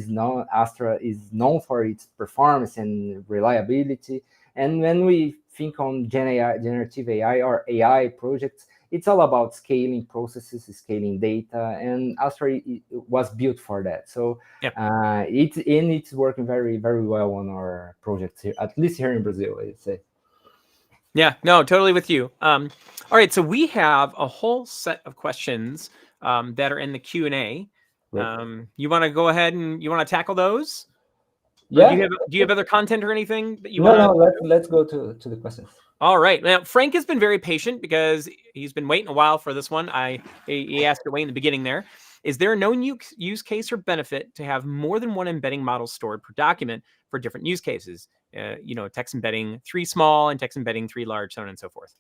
Speaker 2: is known for its performance and reliability. And when we think on Gen AI, generative AI or AI projects, it's all about scaling processes, scaling data, and Astra was built for that. So it's working very, very well on our projects here, at least here in Brazil, I'd say.
Speaker 1: Yeah, no, totally with you. All right, so we have a whole set of questions that are in the Q&A. You want to go ahead and you want to tackle those?
Speaker 2: Yeah.
Speaker 1: Do you have other content or anything that you want to?
Speaker 2: No. Let's go to the questions.
Speaker 1: All right. Now, Frank has been very patient because he's been waiting a while for this one. He asked it way in the beginning there. Is there a known use case or benefit to have more than one embedding model stored per document for different use cases? Text embedding 3 small and text embedding 3 large, so on and so forth.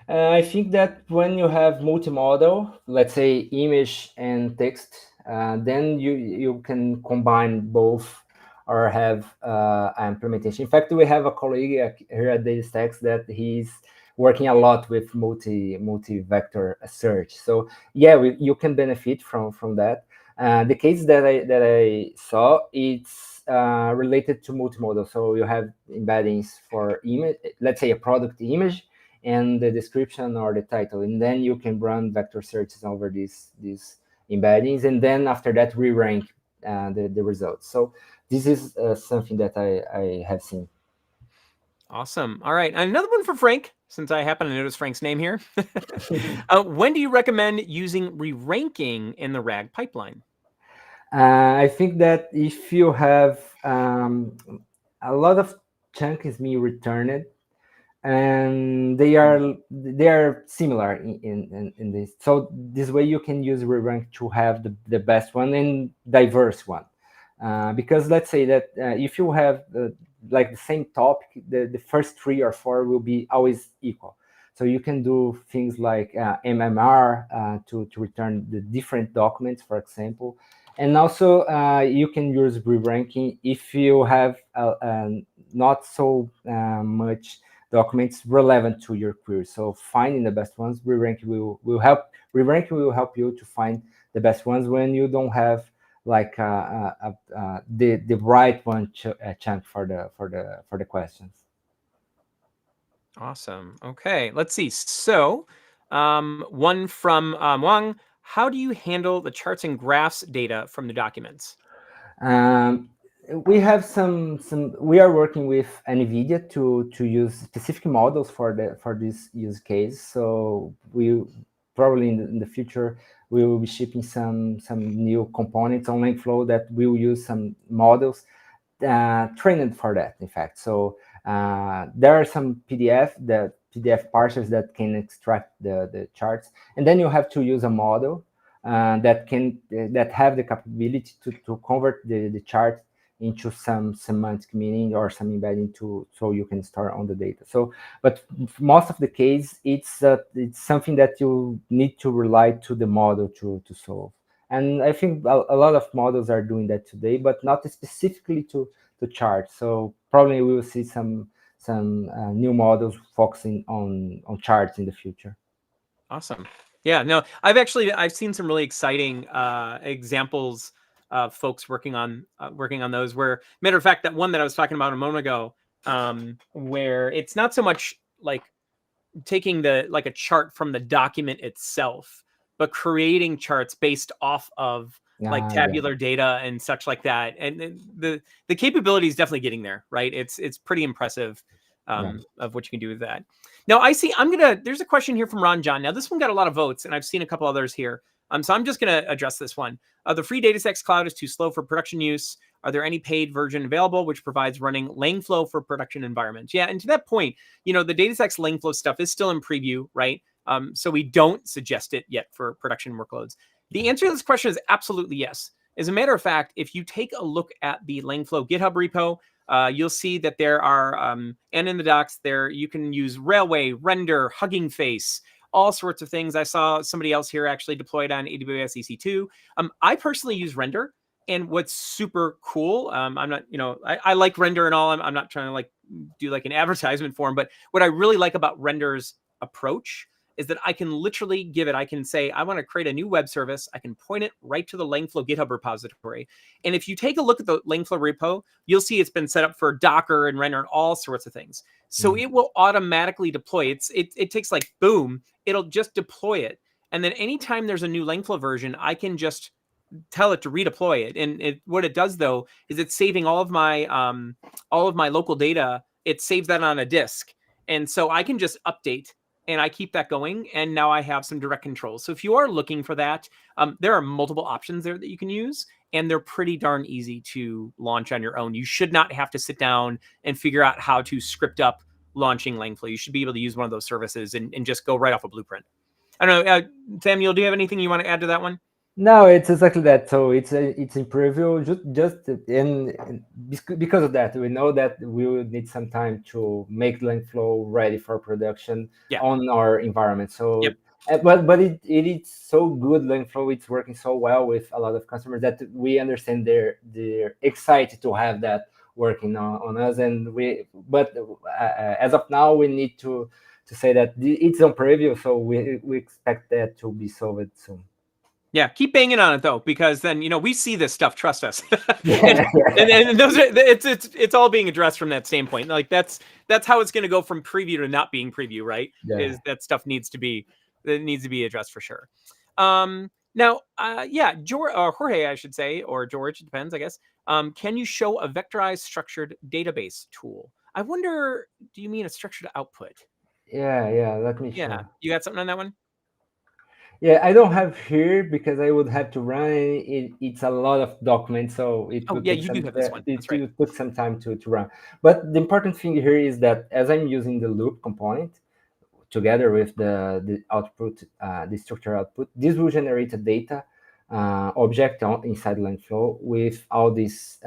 Speaker 2: I think that when you have multimodal, let's say image and text, then you can combine both or have an implementation. In fact, we have a colleague here at DataStax that he's working a lot with multi-vector search. So yeah, you can benefit from that. The case that I saw, it's related to multimodal. So you have embeddings for image, let's say a product image, and the description or the title, and then you can run vector searches over these embeddings, and then after that re-rank the results. So this is something that I have seen.
Speaker 1: Awesome. All right. Another one for Frank, since I happen to notice Frank's name here. When do you recommend using re-ranking in the RAG pipeline?
Speaker 2: I think that if you have a lot of chunk is being returned, and they are similar in this. So this way you can use re-rank to have the best one and diverse one. Because let's say that if you have like the same topic, the first 3 or 4 will be always equal. So you can do things like MMR to return the different documents, for example. And also you can use re-ranking if you have not so much documents relevant to your query. So finding the best ones, re-ranking will help. Re-ranking will help you to find the best ones when you don't have like the right one chunk for the questions.
Speaker 1: Awesome. Okay, let's see. So, one from Wang. How do you handle the charts and graphs data from the documents?
Speaker 2: We have some. We are working with NVIDIA to use specific models for this use case. So we probably in the future we will be shipping some new components on Langflow that will use some models trained for that. In fact, so there are some PDF parsers that can extract the charts, and then you have to use a model that have the capability to convert the chart into some semantic meaning or some embedding so you can store on the data. So, but most of the case, it's something that you need to rely to the model to solve. And I think a lot of models are doing that today, but not specifically to charts. So probably we will see some new models focusing on charts in the future.
Speaker 1: Awesome. Yeah, no, I've seen some really exciting examples of folks working on those. Where, matter of fact, that one that I was talking about a moment ago, where it's not so much like taking like a chart from the document itself, but creating charts based off of like tabular data and such like that. And the capability is definitely getting there, right? It's pretty impressive of what you can do with that. Now I see there's a question here from Ron John. Now this one got a lot of votes, and I've seen a couple others here. So I'm just gonna address this one. The free DataStax Cloud is too slow for production use. Are there any paid version available which provides running Langflow for production environments? Yeah, and to that point, the DataStax Langflow stuff is still in preview, right? So we don't suggest it yet for production workloads. The answer to this question is absolutely yes. As a matter of fact, if you take a look at the Langflow GitHub repo, you'll see that there are, and in the docs there, you can use Railway, Render, Hugging Face, all sorts of things. I saw somebody else here actually deployed on AWS EC2. I personally use Render. And what's super cool, I'm not, I like Render and all. I'm not trying to like do like an advertisement for them, but what I really like about Render's approach is that I can literally I can say, I want to create a new web service. I can point it right to the Langflow GitHub repository. And if you take a look at the Langflow repo, you'll see it's been set up for Docker and Render and all sorts of things. So it will automatically deploy. It takes like, boom, it'll just deploy it. And then anytime there's a new Langflow version, I can just tell it to redeploy it. And what it does though is it's saving all of my local data. It saves that on a disk, and so I can just update and I keep that going. And now I have some direct control. So if you are looking for that, there are multiple options there that you can use, and they're pretty darn easy to launch on your own. You should not have to sit down and figure out how to script up launching Langflow. You should be able to use one of those services and just go right off a blueprint. I don't know, Samuel, do you have anything you want to add to that one?
Speaker 2: No, it's exactly that. So it's in preview, just and because of that, we know that we will need some time to make Langflow ready for production on our environment. So, but it is so good. Langflow, it's working so well with a lot of customers that we understand they're excited to have that working on us. And but as of now, we need to say that it's on preview, so we expect that to be solved soon.
Speaker 1: Yeah, keep banging on it though, because then we see this stuff. Trust us. and those are it's all being addressed from that standpoint. Like that's how it's going to go from preview to not being preview, right? Is that stuff needs to be addressed for sure. Now, Jorge, I should say, or George, it depends, I guess. Can you show a vectorized structured database tool? I wonder, do you mean a structured output?
Speaker 2: Yeah, let me
Speaker 1: Yeah,
Speaker 2: show.
Speaker 1: you got something on that one?
Speaker 2: Yeah, I don't have here because I would have to run. It's a lot of documents, so it
Speaker 1: Oh,
Speaker 2: will
Speaker 1: yeah,
Speaker 2: take
Speaker 1: you do
Speaker 2: some.
Speaker 1: have this one.
Speaker 2: It
Speaker 1: That's right.
Speaker 2: will took some time to run. But the important thing here is that as I'm using the loop component together with the output, the structure output, this will generate a data object inside Langflow with all these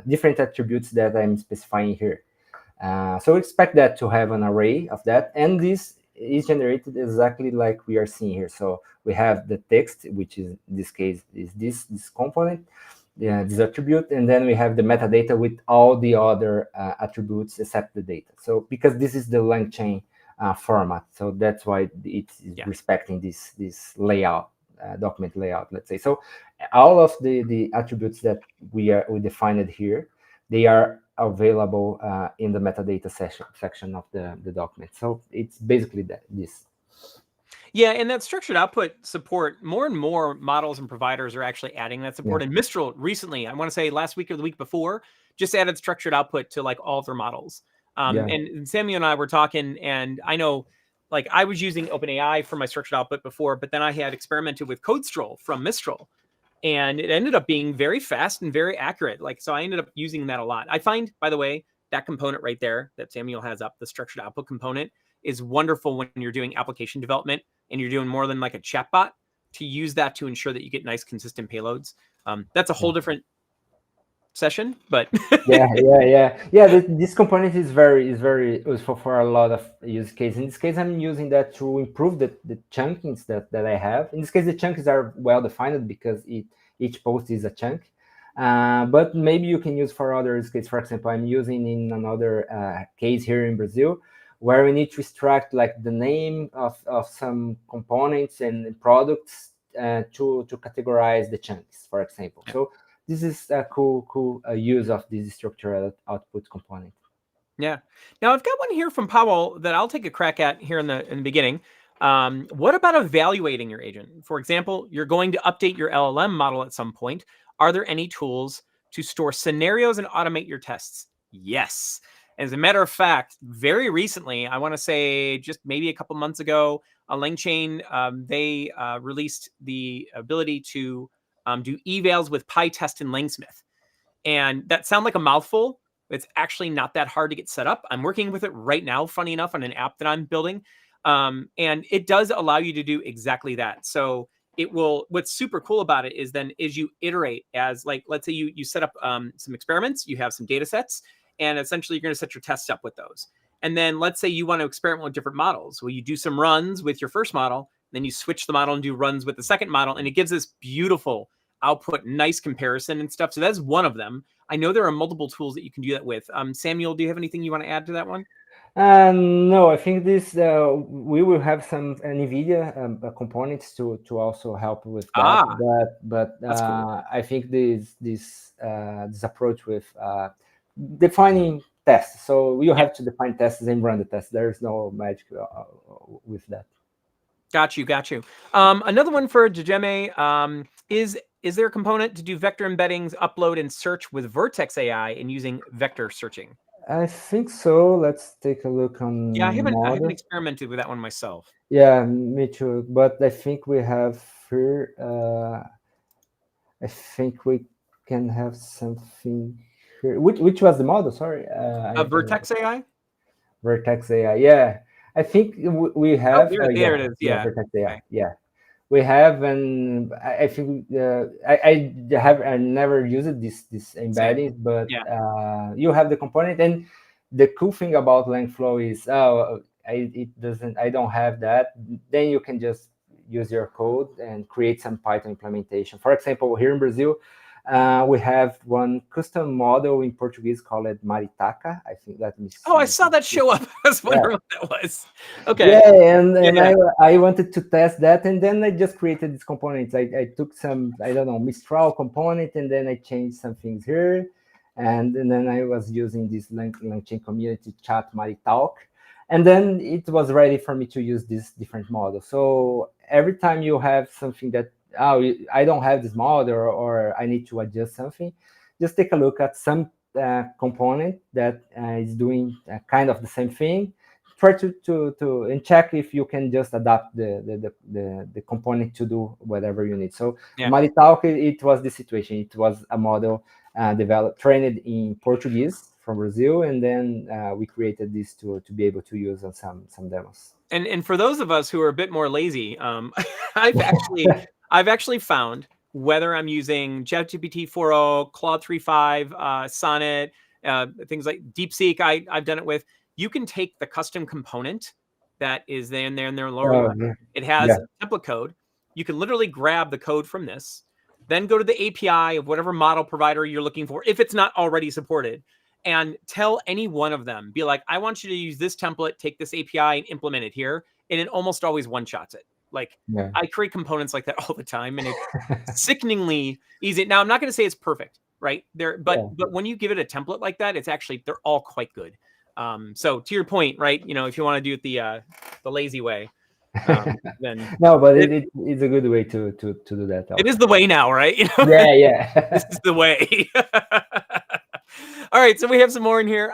Speaker 2: different attributes that I'm specifying here. So expect that to have an array of that, and this is generated exactly like we are seeing here. So we have the text, which is in this case is this component, this attribute, and then we have the metadata with all the other attributes except the data. So because this is the LangChain format, so that's why it is respecting this layout, document layout, let's say. So all of the attributes that we defined here, they are available in the metadata section of the document. So it's basically this.
Speaker 1: Yeah, and that structured output support, more and more models and providers are actually adding that support. And Mistral recently, I want to say last week or the week before, just added structured output to like all of their models. And Samuel and I were talking, and I know like I was using OpenAI for my structured output before, but then I had experimented with CodeStroll from Mistral, and it ended up being very fast and very accurate. Like, so I ended up using that a lot. I find, by the way, that component right there that Samuel has up, the structured output component, is wonderful when you're doing application development and you're doing more than like a chatbot, to use that to ensure that you get nice, consistent payloads. That's a whole different session, but
Speaker 2: this component is very useful for a lot of use cases. In this case, I'm using that to improve the chunkings that I have. In this case, the chunks are well defined because each post is a chunk. But maybe you can use for other use cases. For example, I'm using in another case here in Brazil, where we need to extract like the name of some components and products to categorize the chunks, for example. So this is a cool use of this structural output component.
Speaker 1: Yeah. Now I've got one here from Powell that I'll take a crack at here in the beginning. What about evaluating your agent? For example, you're going to update your LLM model at some point. Are there any tools to store scenarios and automate your tests? Yes. As a matter of fact, very recently, I want to say just maybe a couple months ago, LangChain, they released the ability to do evals with PyTest and Langsmith. And that sounds like a mouthful. It's actually not that hard to get set up. I'm working with it right now, funny enough, on an app that I'm building. And it does allow you to do exactly that. So it will, what's super cool about it is then as you iterate, as like, let's say you set up some experiments, you have some data sets, and essentially you're going to set your tests up with those. And then let's say you want to experiment with different models. Well, you do some runs with your first model, then you switch the model and do runs with the second model, and it gives this beautiful output, nice comparison and stuff. So that's one of them. I know there are multiple tools that you can do that with. Samuel, do you have anything you want to add to that one?
Speaker 2: No, I think this we will have some NVIDIA components to also help with that. But
Speaker 1: cool.
Speaker 2: I think this approach with defining tests. So you have to define tests and run the tests. There is no magic with that.
Speaker 1: Got you. Another one for Jajeme is there a component to do vector embeddings, upload, and search with Vertex AI and using vector searching?
Speaker 2: I think so. Let's take a look on.
Speaker 1: Yeah, I haven't experimented with that one myself.
Speaker 2: Yeah, me too. But I think we have here. I think we can have something here. Which was the model? Sorry.
Speaker 1: Vertex AI.
Speaker 2: Vertex AI. Yeah, I think we have.
Speaker 1: Oh, there it is. Yeah.
Speaker 2: Vertex AI.
Speaker 1: Okay.
Speaker 2: Yeah. We have, and I think I never used this embedding, but you have the component, and the cool thing about Langflow is I don't have that. Then you can just use your code and create some Python implementation. For example, here in Brazil, we have one custom model in Portuguese called Maritaca. I think that means.
Speaker 1: Oh, I saw that show up. I was wondering what that was. Okay.
Speaker 2: Yeah, and I wanted to test that, and then I just created these components. I took some, I don't know, Mistral component, and then I changed some things here, and then I was using this LangChain community chat Maritalk, and then it was ready for me to use this different model. So every time you have something that oh, I don't have this model, or I need to adjust something, just take a look at some component that is doing kind of the same thing. Try to and check if you can just adapt the component to do whatever you need. So Malitalk, it was the situation. It was a model developed, trained in Portuguese from Brazil, and then we created this to be able to use on some demos.
Speaker 1: And for those of us who are a bit more lazy, I've actually found, whether I'm using ChatGPT 4.0, Claude 3.5, Sonnet, things like DeepSeek, I've done it with. You can take the custom component that is there in their lower left. It has template code. You can literally grab the code from this, then go to the API of whatever model provider you're looking for, if it's not already supported, and tell any one of them, be like, I want you to use this template, take this API and implement it here. And it almost always one-shots it. Like I create components like that all the time, and it's sickeningly easy. Now, I'm not going to say it's perfect, right? But when you give it a template like that, it's actually, they're all quite good. So to your point, right? You know, if you want to do it the lazy way, then
Speaker 2: no, but it's a good way to do that.
Speaker 1: Also. It is the way now, right? You know?
Speaker 2: Yeah.
Speaker 1: This is the way. All right, so we have some more in here.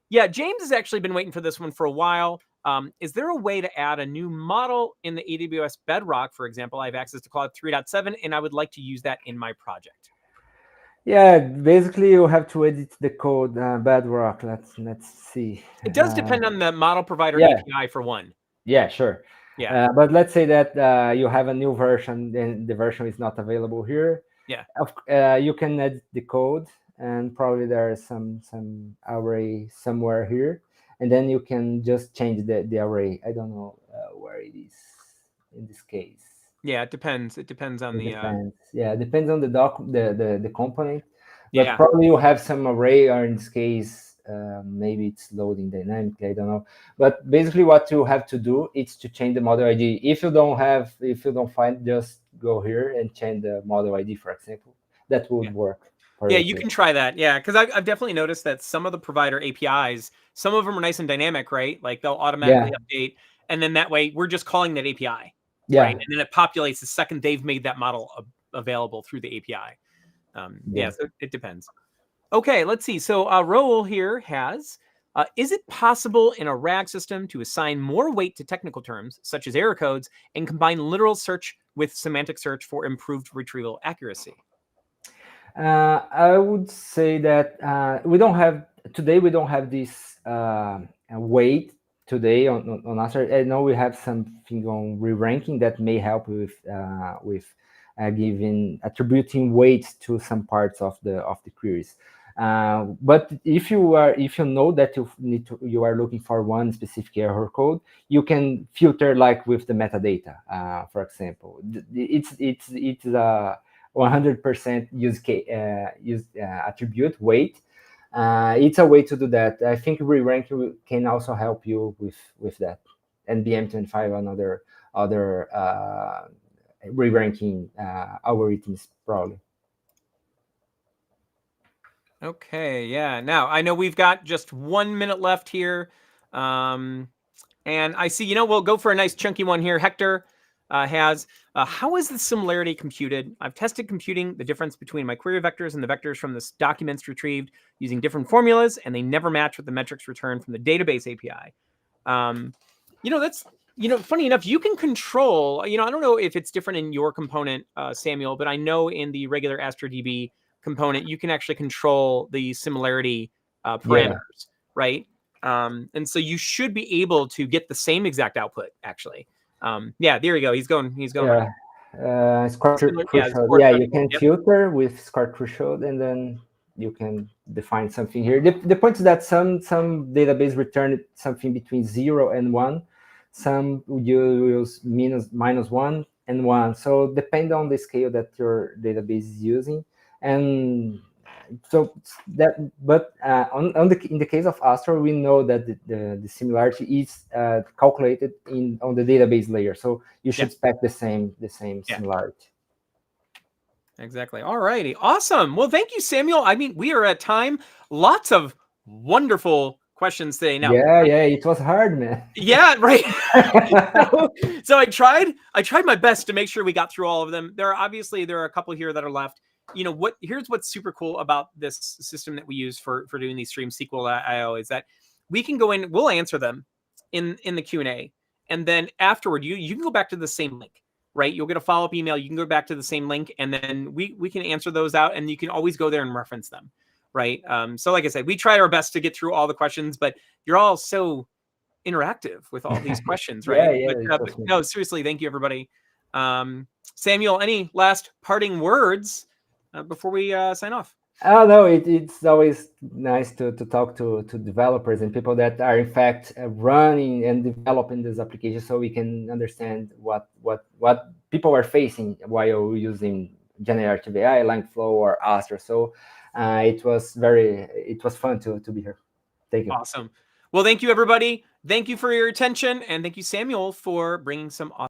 Speaker 1: Yeah, James has actually been waiting for this one for a while. Is there a way to add a new model in the AWS Bedrock, for example? I have access to Claude 3.7, and I would like to use that in my project.
Speaker 2: Yeah, basically you have to edit the code Bedrock. Let's see.
Speaker 1: It does depend on the model provider API for one.
Speaker 2: Yeah, sure.
Speaker 1: Yeah.
Speaker 2: But let's say that you have a new version, and the version is not available here.
Speaker 1: Yeah.
Speaker 2: You can edit the code, and probably there is some array somewhere here, and then you can just change the array. I don't know where it is in this case.
Speaker 1: Yeah, it depends. It depends on the.
Speaker 2: Yeah, it depends on the component. But probably you have some array, or in this case, maybe it's loading dynamically. I don't know. But basically, what you have to do is to change the model ID. If you don't find, just go here and change the model ID, for example. That would work.
Speaker 1: Yeah, you can try that. Yeah, because I've definitely noticed that some of the provider APIs, some of them are nice and dynamic, right? Like they'll automatically update, and then that way we're just calling that API. Right, and then it populates the second they've made that model available through the API. So it depends. Okay, let's see. So Raul here has, is it possible in a RAG system to assign more weight to technical terms, such as error codes, and combine literal search with semantic search for improved retrieval accuracy?
Speaker 2: I would say that we don't have this weight today on Astra. I know we have something on reranking that may help with attributing weight to some parts of the queries. But if you know that you are looking for one specific error code, you can filter like with the metadata. For example, it's a 100% use attribute weight. It's a way to do that. I think reranking can also help you with that, and BM25 and other reranking algorithms probably.
Speaker 1: Okay, yeah. Now I know we've got just 1 minute left here, and I see. We'll go for a nice chunky one here. Hector has, how is the similarity computed? I've tested computing the difference between my query vectors and the vectors from the documents retrieved using different formulas, and they never match with the metrics returned from the database API. That's, funny enough, you can control, I don't know if it's different in your component, Samuel, but I know in the regular Astra DB component, you can actually control the similarity parameters, right? And so you should be able to get the same exact output, actually. There you go. He's going.
Speaker 2: Score threshold. Yeah, you can filter with score threshold, and then you can define something here. The point is that some database return something between 0 and 1. Some you use -1 and 1. So depend on the scale that your database is using, and so that. But in the case of Astra, we know that the similarity is calculated on the database layer. So you should expect the same similarity.
Speaker 1: Exactly. All righty. Awesome. Well, thank you, Samuel. I mean, we are at time. Lots of wonderful questions today. Now,
Speaker 2: yeah, it was hard, man.
Speaker 1: Yeah, right. So I tried my best to make sure we got through all of them. There are a couple here that are left. Here's what's super cool about this system that we use for doing these streams, SQL.io, is that we can go in, we'll answer them in the Q&A, and then afterward you can go back to the same link, right? You'll get a follow-up email, you can go back to the same link, and then we can answer those out, and you can always go there and reference them, right? So like I said, we try our best to get through all the questions, but you're all so interactive with all these questions, right? But no, seriously, thank you, everybody. Samuel, any last parting words before we sign off?
Speaker 2: Oh no, it's always nice to talk to developers and people that are in fact running and developing this application, so we can understand what people are facing while using generative AI, Langflow or Astra. So it was fun to be here. Thank you.
Speaker 1: Awesome. Well, thank you, everybody. Thank you for your attention, and thank you, Samuel, for bringing some